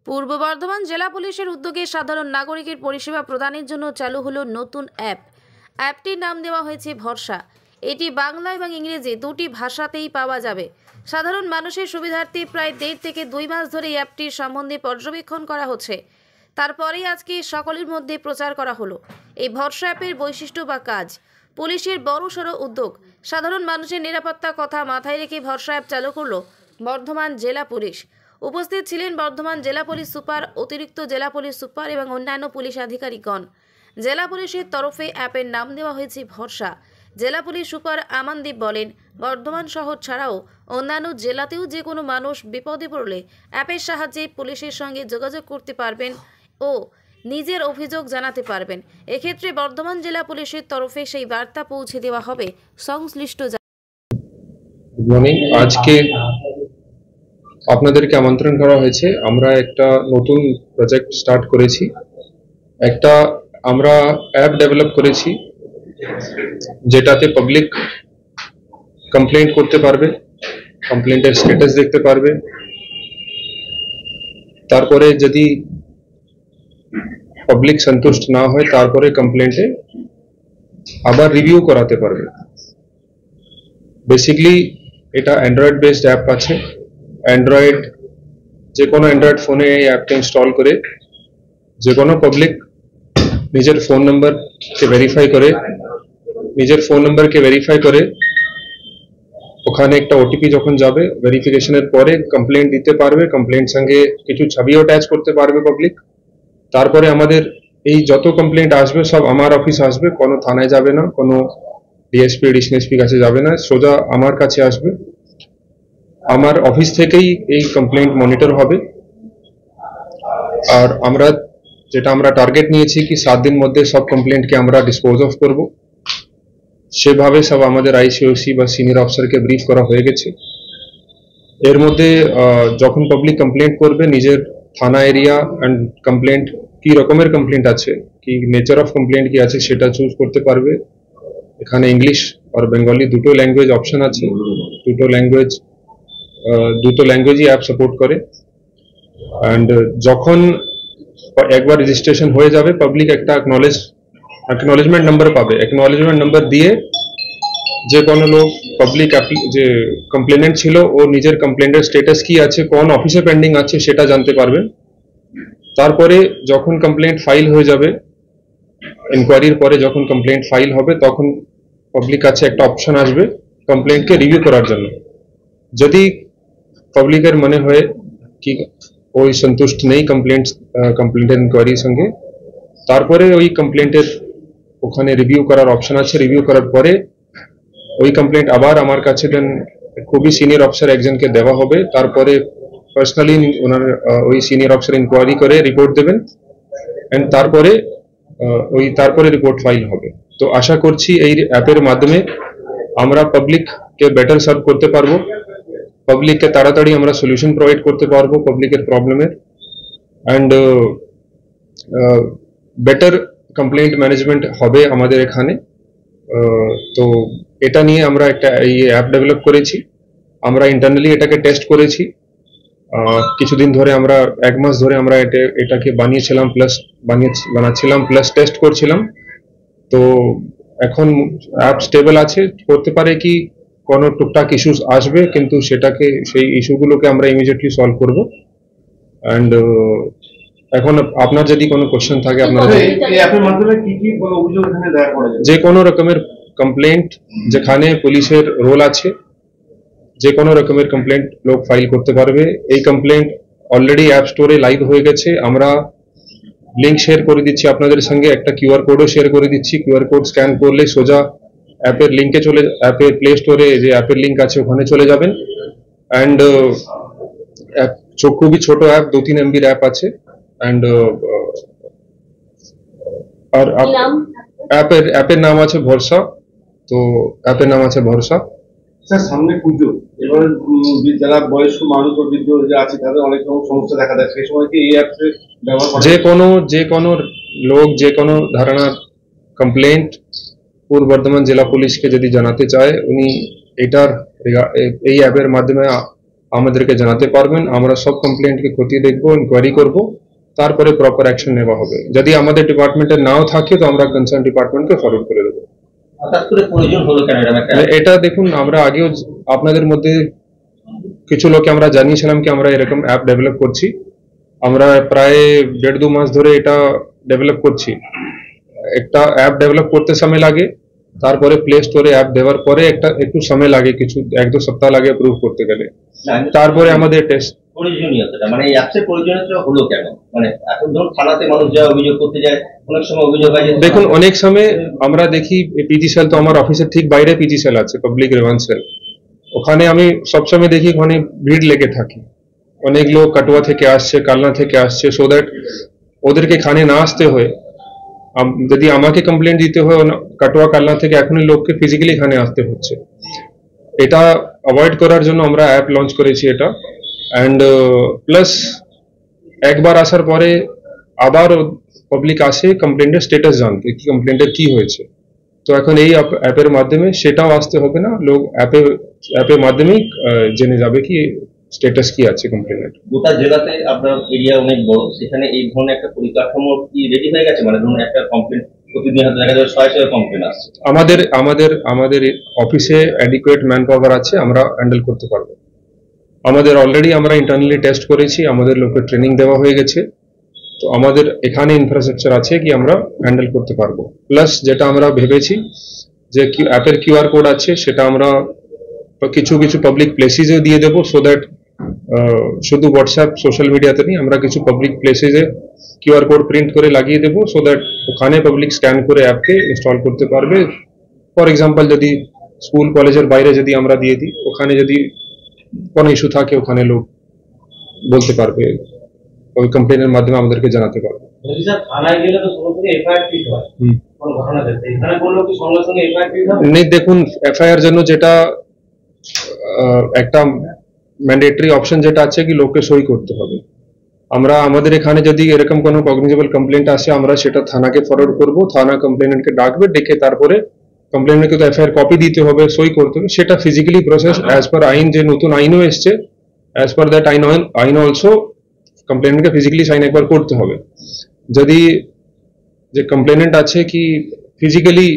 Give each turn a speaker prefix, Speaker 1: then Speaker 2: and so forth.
Speaker 1: পূর্ব বর্ধমান জেলা পুলিশের উদ্যোগে সাধারণ নাগরিকের পরিষেবা প্রদানের জন্য চালু হলো নতুন অ্যাপটির নাম দেওয়া হয়েছে ভরসা। এটি বাংলা এবং ইংরেজি দুটি ভাষাতেই পাওয়া যাবে। সাধারণ মানুষের সুবিধার্থে প্রায় 1.5 থেকে 2 মাস ধরে এই অ্যাপটির সম্বন্ধে পর্যবেক্ষণ করা হচ্ছে। তারপরেই আজকে সকলের মধ্যে প্রচার করা হলো। এই ভরসা অ্যাপের বৈশিষ্ট্য বা কাজ। পুলিশের বড়সড় উদ্যোগ। সাধারণ মানুষের নিরাপত্তার কথা মাথায় রেখে ভরসা অ্যাপ চালু করলো বর্ধমান জেলা পুলিশ। উপস্থিত ছিলেন বর্ধমান জেলা পুলিশ সুপার, অতিরিক্ত জেলা পুলিশ সুপার এবং অন্যান্য পুলিশ আধিকারিকগণ। জেলা পুলিশের তরফে অ্যাপের নাম দেওয়া হয়েছে ভরসা। জেলা পুলিশ সুপার আমানদীপ বলেন, বর্ধমান শহর ছাড়াও অন্যান্য জেলাতেও যে কোনো মানুষ বিপদে পড়লে অ্যাপের সাহায্যে পুলিশের সঙ্গে যোগাযোগ করতে পারবেন ও নিজের অভিযোগ জানাতে পারবেন। এক্ষেত্রে বর্ধমান জেলা পুলিশের তরফে সেই বার্তা পৌঁছে দেওয়া হবে সংশ্লিষ্ট।
Speaker 2: Good morning. আজকে আপনাদেরকে আমন্ত্রণ করা হয়েছে। আমরা একটা নতুন প্রজেক্ট স্টার্ট করেছি। একটা আমরা অ্যাপ ডেভেলপ করেছি যেটাতে পাবলিক কমপ্লেন্ট করতে পারবে, কমপ্লেন্টের স্ট্যাটাস দেখতে পারবে, তারপরে যদি পাবলিক সন্তুষ্ট না হয় তারপরে কমপ্লেন্টে আবার রিভিউ করাতে পারবে। বেসিক্যালি এটা অ্যান্ড্রয়েড বেসড অ্যাপ আছে। অ্যান্ড্রয়েড যে কোনো অ্যান্ড্রয়েড ফোনে এই অ্যাপটা ইনস্টল করে যে কোনো পাবলিক নিজের ফোন নাম্বারকে ভেরিফাই করে ওখানে একটা ওটিপি যখন যাবে ভেরিফিকেশনের পরে কমপ্লেন্ট দিতে পারবে। কমপ্লেন্ট সঙ্গে কিছু ছবিও অ্যাটাচ করতে পারবে পাবলিক। তারপরে আমাদের এই যত কমপ্লেন্ট আসবে সব আমার অফিস আসবে, কোনো থানায় যাবে না, কোনো ডিএসপি এডিশনাল এসপি কাছে যাবে না, সোজা আমার কাছে আসবে। আমার অফিস থেকেই এই কমপ্লেন্ট মনিটর হবে। আর আমরা টার্গেট নিয়েছি কি 7 দিন মধ্যে সব কমপ্লেন্টকে আমরা ডিসপোজ অফ করব। সেভাবে সব আমাদের আইসিওসি বা সিনিয়র অফিসারকে ব্রিফ করা হয়ে গেছে। এর মধ্যে যখন পাবলিক কমপ্লেন্ট করবে নিজের থানা এরিয়া অ্যান্ড কমপ্লেন্ট কি রকমের কমপ্লেন্ট আছে, কি নেচার অফ কমপ্লেন্ট কি আছে সেটা চুজ করতে পারবে। এখানে ইংলিশ আর বেঙ্গলি দুটো ল্যাঙ্গুয়েজ অপশন আছে। দুটো ল্যাঙ্গুয়েজই অ্যাপ সাপোর্ট করে। অ্যান্ড যখন একবার রেজিস্ট্রেশন হয়ে যাবে পাবলিক একটা অ্যাকনলেজমেন্ট নাম্বার পাবে। অ্যাকনলেজমেন্ট নাম্বার দিয়ে যে কোনো লোক পাবলিক যে কমপ্লেনেন্ট ছিল ও নিজের কমপ্লেন্টের স্ট্যাটাস কি আছে, কোন অফিসে পেন্ডিং আছে সেটা জানতে পারবে। তারপরে যখন কমপ্লেন্ট ফাইল হয়ে যাবে, ইনকোয়ারির পরে যখন কমপ্লেন্ট ফাইল হবে তখন পাবলিক কাছে একটা অপশন আসবে কমপ্লেন্টকে রিভিউ করার জন্য। যদি পাবলিকের মনে হয় কি ওই সন্তুষ্ট নেই কমপ্লেন্টের ইনকোয়ারির সঙ্গে, তারপরে ওই কমপ্লেন্টের ওখানে রিভিউ করার অপশন আছে। রিভিউ করার পরে ওই কমপ্লেন্ট আবার আমার কাছে দেন খুবই সিনিয়র অফিসার একজনকে দেওয়া হবে। তারপরে পার্সোনালি ওনার ওই সিনিয়র অফিসার ইনকোয়ারি করে রিপোর্ট দেবেন এন্ড তারপরে রিপোর্ট ফাইল হবে। তো আশা করছি এই অ্যাপের মাধ্যমে আমরা পাবলিককে বেটার সার্ভ করতে পারবো, পাবলিককে তাড়াতাড়ি আমরা সলিউশন প্রোভাইড করতে পারবো পাবলিকের প্রবলেমের, অ্যান্ড বেটার কমপ্লেন্ট ম্যানেজমেন্ট হবে আমাদের এখানে। তো এটা নিয়ে আমরা একটা এই অ্যাপ ডেভেলপ করেছি। আমরা ইন্টারনালি এটাকে টেস্ট করেছি কিছুদিন ধরে। আমরা 1 মাস ধরে আমরা এটাকে বানাচ্ছিলাম প্লাস টেস্ট করছিলাম। তো এখন অ্যাপ স্টেবল আছে। করতে পারে কি কোনো টুকটাক ইস্যুস আসবে, কিন্তু সেই ইস্যুগুলোকে আমরা ইমিডিয়েটলি সলভ করব। অ্যান্ড এখন আপনার যদি কোনো কোশ্চেন থাকে, আপনারা যে কোনো রকমের কমপ্লেন্ট যেখানে পুলিশের রোল আছে, যে কোনো রকমের কমপ্লেন্ট লোক ফাইল করতে পারবে। এই কমপ্লেন্ট অলরেডি অ্যাপ স্টোরে লাইভ হয়ে গেছে। আমরা লিঙ্ক শেয়ার করে দিচ্ছি আপনাদের সঙ্গে, একটা কিউআর কোডও শেয়ার করে দিচ্ছি। কিউআর কোড স্ক্যান করলে সোজা অ্যাপের লিঙ্কে অ্যাপের প্লে স্টোরে যে অ্যাপের লিঙ্ক আছে ওখানে চলে যাবেন। অ্যান্ড খুবই ছোট অ্যাপ, 2-3 MB অ্যাপ আছে। অ্যান্ড আর অ্যাপের নাম আছে ভরসা। তো অ্যাপের নাম আছে ভরসা।
Speaker 3: স্যার, সামনে পুজো, এবার যারা বয়স্ক মানুষ ও বৃদ্ধ আছে তাদের অনেক রকম সমস্যা দেখা দেয়, সেই সময় কি এই অ্যাপে ব্যবহার করা?
Speaker 2: যে কোনো লোক যে কোনো ধারণার কমপ্লেন্ট পূর্ব বর্ধমান জেলা পুলিশকে যদি জানাতে চায়, উনি এই অ্যাপের মাধ্যমে আমাদেরকে জানাতে পারবেন, আমরা সব কমপ্লেন্টকে খতিয়ে দেখবো, ইনকোয়ারি করব, তারপরে প্রপার অ্যাকশন নেওয়া হবে। যদি আমাদের ডিপার্টমেন্টে নাও থাকে তো আমরা কনসার্ন ডিপার্টমেন্টকে ফরওয়ার্ড করে দেবো।
Speaker 4: হঠাৎ করে প্রয়োজন হলো কেন এরকম একটা?
Speaker 2: এটা দেখুন, আমরা আগেও আপনাদের মধ্যে কিছু লোককে আমরা জানিয়েছিলাম কি আমরা এরকম অ্যাপ ডেভেলপ করছি। আমরা প্রায় 1.5-2 মাস ধরে এটা ডেভেলপ করছি। একটা অ্যাপ ডেভেলপ করতে সময় লাগে, তারপরে প্লে স্টোরে অ্যাপ দেওয়ার পরে একটু সময় লাগে, কিছু 1-2 সপ্তাহ লাগে অ্যাপ্রুভ করতে গেলে, তারপরে আমাদের টেস্ট।
Speaker 4: প্রয়োজনীয়তা মানে এই অ্যাপসের প্রয়োজনীয়তা হলো কেন? মানে এখন ধরুন থানাতে মানুষ যা অভিযোগ করতে যায়, অনেক সময় অভিযোগ হয় যে
Speaker 2: দেখুন, অনেক সময় আমরা দেখি পিজি সেল, তো আমার অফিসের ঠিক বাইরে পিজি সেল আছে, পাবলিক গ্রিভেন্স সেল। ওখানে আমি সবসময় দেখি ওখানে ভিড় লেগে থাকে, অনেক লোক কাটুয়া থেকে আসছে, কালনা থেকে আসছে, সো দ্যাট ওদেরকে এখানে না আসতে হয়। যদি আমাকে কমপ্লেন দিতে হয় কাটুয়া কালনা থেকে, এখনই লোককে ফিজিক্যালি এখানে আসতে হচ্ছে। এটা অ্যাভয়েড করার জন্য আমরা অ্যাপ লঞ্চ করেছি এটা। অ্যান্ড প্লাস একবার আসার পরে আবার পাবলিক আসে কমপ্লেন্টের স্টেটাস জানতে, কি কমপ্লেন্টের কি হয়েছে। তো এখন এই অ্যাপের মাধ্যমে সেটাও আসতে হবে না, লোক অ্যাপের মাধ্যমেই জেনে যাবে কি স্টেটাস কি আছে কমপ্লেন্টের।
Speaker 4: গোটা জেলাতে আপনার এরিয়া অনেক বড়, সেখানে এই ধরনের একটা পরিকাঠামো কি রেডি হয়ে গেছে? মানে ধরুন একটা কমপ্লেন প্রতিদিন হয়তো দেখা যাবে 600 কমপ্লেন আসছে।
Speaker 2: আমাদের অফিসে অ্যাডিকুয়েট ম্যান পাওয়ার আছে, আমরা হ্যান্ডেল করতে পারবো। আমাদের অলরেডি আমরা ইন্টারনালি টেস্ট করেছি, আমাদের লোকের ট্রেনিং দেওয়া হয়ে গেছে, তো আমাদের এখানে ইনফ্রাস্ট্রাকচার আছে কি আমরা হ্যান্ডেল করতে পারবো। প্লাস যেটা আমরা ভেবেছি যে অ্যাপের কিউআর কোড আছে, সেটা আমরা কিছু কিছু পাবলিক প্লেসেসে দিয়ে দেবো, সো দ্যাট শুধু হোয়াটসঅ্যাপ সোশ্যাল মিডিয়াতে নেই, আমরা কিছু পাবলিক প্লেসেসে কিউআর কোড প্রিন্ট করে লাগিয়ে দেবো, সো দ্যাট ওখানে পাবলিক স্ক্যান করে অ্যাপকে ইনস্টল করতে পারবে। ফর এক্সাম্পল, যদি স্কুল কলেজের বাইরে যদি আমরা দিয়ে দিই, ওখানে যদি কোনো ইস্যু থাকে ওখানে লোক বলতে পারবে, ওই কমপ্লেনের মাধ্যমে আমাদেরকে জানাতে পারবে। নেই, দেখুন এফআইআর জন্য যেটা একটা ম্যান্ডেটরি অপশন যেটা আছে কি লোককে সই করতে হবে। আমরা আমাদের এখানে যদি এরকম কোনো কগনিজেবল কমপ্লেন্ট আসে, আমরা সেটা থানাকে ফরওয়ার্ড করব, থানা কমপ্লেনেন্টকে ডাকবে, ডেকে তারপরে কমপ্লেনেন্টকে তো এফআইআর কপি দিতে হবে, সই করতে হবে। সেটা ফিজিক্যালি প্রসেস অ্যাজ পার আইন, যে নতুন আইনও এসছে, অ্যাজ পার দ্যাট আইন অলসো কমপ্লেনেন্টকে ফিজিক্যালি সাইন একবার করতে হবে। যদি যে কমপ্লেনেন্ট আছে কি ফিজিক্যালি